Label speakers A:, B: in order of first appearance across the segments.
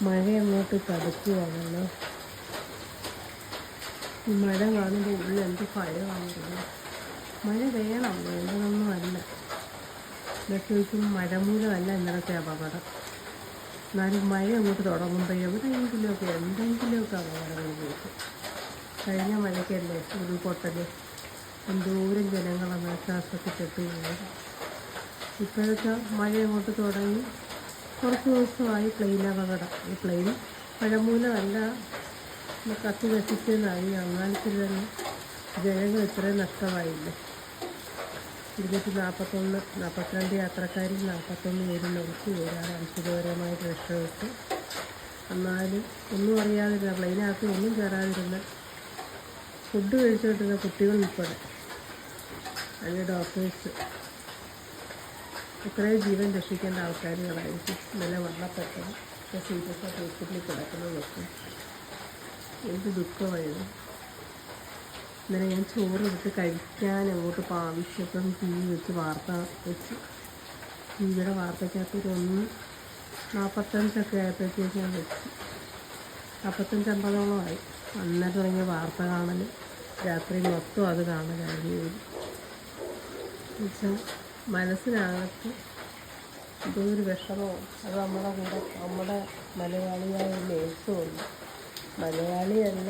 A: മഴ അങ്ങോട്ട് കടുക്കുവാണല്ലോ. ഈ മഴ കാണുമ്പോൾ ഉള്ളിൽ എന്ത് ഭയമാണല്ലോ. മഴ വേണം, വേണ്ടതൊന്നും അല്ല. ഇതൊക്കെ വയ്ക്കും മഴ മൂലമല്ല ഇന്നലത്തെ അപകടം. എന്നാലും മഴ അങ്ങോട്ട് തുടങ്ങുമ്പോൾ എവിടെയെങ്കിലുമൊക്കെ എന്തെങ്കിലുമൊക്കെ അപകടങ്ങൾ കേൾക്കും. കഴിഞ്ഞ മഴയ്ക്കല്ലേ ഉരുൾപൊട്ടൽ, എന്തോരം ജനങ്ങളാണ് ശ്വാസത്തിൽപ്പെട്ട് പോകുന്നത്. ഇപ്പോഴത്തെ മഴ അങ്ങോട്ട് തുടങ്ങി കുറച്ച് ദിവസമായി പ്ലെയിൻ അപകടം. ഈ പ്ലെയിൻ മഴ മൂലമല്ല കത്തി നശിച്ചതായി. അങ്ങാനത്തിൽ തന്നെ ജനങ്ങൾ ഇത്രയും നഷ്ടമായില്ലേ. 42 യാത്രക്കാരിൽ 41 പേരും മരിച്ചു. ഒരാൾ അത്ഭുതകരമായിട്ട് രക്ഷപ്പെട്ടു. എന്നാലും ഒന്നും അറിയാതിരുന്ന, പ്ലെയിനകത്ത് ഒന്നും കയറാതിരുന്ന, ഫുഡ് കഴിച്ചുകൊണ്ടിരുന്ന കുട്ടികൾ ഉൾപ്പെടെ, അതിൻ്റെ ഡോക്ടേഴ്സ്, ഇത്രയും ജീവൻ രക്ഷിക്കേണ്ട ആൾക്കാരുകളായിരിക്കും ഇന്നലെ മരണപ്പെട്ടത്. സീരിയസ് ആയിട്ട് ഹോസ്പിറ്റലിൽ കിടക്കുന്നതൊക്കെ എന്ത് ദുഃഖമായിരുന്നു. ഇന്നലെ ഞാൻ ചോറ് എടുത്ത് കഴിക്കാൻ അങ്ങോട്ട് ആവശ്യപ്പം ടി വി വെച്ച് വാർത്ത വെച്ച്, ടിവിയുടെ വാർത്തയ്ക്കകത്ത് 1:45 ആയപ്പോഴത്തേക്ക് ഞാൻ വെച്ച്. 45-50 അന്നേരം തുടങ്ങിയ വാർത്ത കാണൽ, രാത്രി മൊത്തം അത് കാണലായിരുന്നു. എന്നുവെച്ചാൽ മനസ്സിനകത്ത് എന്തോ ഒരു വിഷമവും. അത് നമ്മുടെ കൂടെ നമ്മുടെ മലയാളിയായ ഒരു നേഴ്സുമുണ്ട്. മലയാളിയല്ല,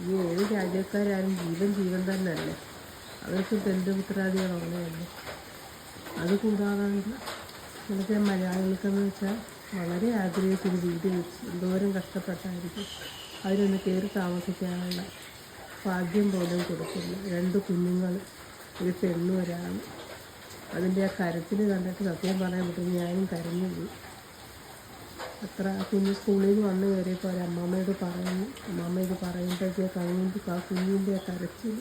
A: ഈ ഏത് രാജ്യക്കാരായാലും ജീവൻ തന്നെയല്ലേ. അവർക്ക് ബന്ധുമിത്രാദികളുള്ളതല്ലേ. അതുകൂടാതെ ഇന്നത്തെ മലയാളികൾക്കെന്ന് വെച്ചാൽ വളരെ ആഗ്രഹിച്ചൊരു വീട് വെച്ച് എന്തോരം കഷ്ടപ്പെട്ടായിരിക്കും അവരൊന്ന് കയറി താമസിക്കാനുള്ള ഭാഗ്യം പോലും കൊടുക്കില്ല. 2 കുഞ്ഞുങ്ങൾ, ഒരു പെണ്ണും ഒരാണ്. അതിൻ്റെ ആ കരച്ചിൽ കണ്ടിട്ട് സത്യം പറയാൻ പറ്റും, ഞാനും കരഞ്ഞു പോയി. അത്ര കുഞ്ഞ് സ്കൂളിൽ നിന്ന് വന്ന് കയറിയപ്പോൾ ഒരു അമ്മമ്മയോട് പറയുമ്പോഴത്തേക്ക് അങ്ങോട്ട് ആ കുഞ്ഞിൻ്റെ കരച്ചിൽ.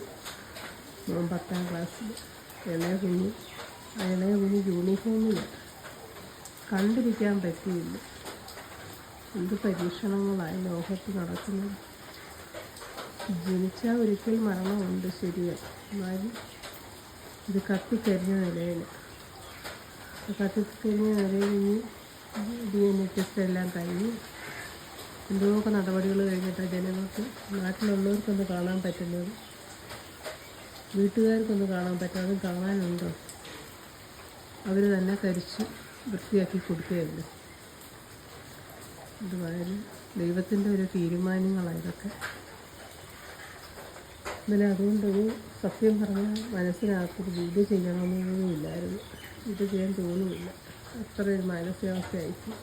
A: 10ാം ക്ലാസ്സിൽ ഇളയ കുഞ്ഞ് യൂണിഫോമിൽ കണ്ടിരിക്കാൻ പറ്റിയില്ല. എന്ത് പരീക്ഷണങ്ങളായി ലോകത്ത് നടക്കുന്നത്. ജനിച്ചാൽ ഒരിക്കൽ മരണമുണ്ട്, ശരിയാണ്. എന്നാലും ഇത് കത്തിക്കരിഞ്ഞ നിലയിൽ ഇനി DNA ടെസ്റ്റ് എല്ലാം കഴിഞ്ഞ് എന്തൊക്കെ നടപടികൾ കഴിഞ്ഞിട്ടാണ് ജനങ്ങൾക്ക്, നാട്ടിലുള്ളവർക്കൊന്ന് കാണാൻ പറ്റുന്നത്. വീട്ടുകാർക്കൊന്ന് കാണാൻ പറ്റും. അതും കാണാനുണ്ടോ? അവർ തന്നെ കരിച്ച് വൃത്തിയാക്കി കൊടുക്കുകയല്ലേ. ഇതുമാതിരി ദൈവത്തിൻ്റെ ഒരു തീരുമാനങ്ങളാണ് ഇതൊക്കെ. എന്നാലും അതുകൊണ്ടൊരു സത്യം പറഞ്ഞാൽ മനസ്സിനകത്തൊരു വീട് ചെയ്യണമെന്നൊന്നും ഇല്ലായിരുന്നു. ഇത് ചെയ്യാൻ തോന്നുമില്ല. അത്ര ഒരു മാനസികാവസ്ഥയായിരിക്കും.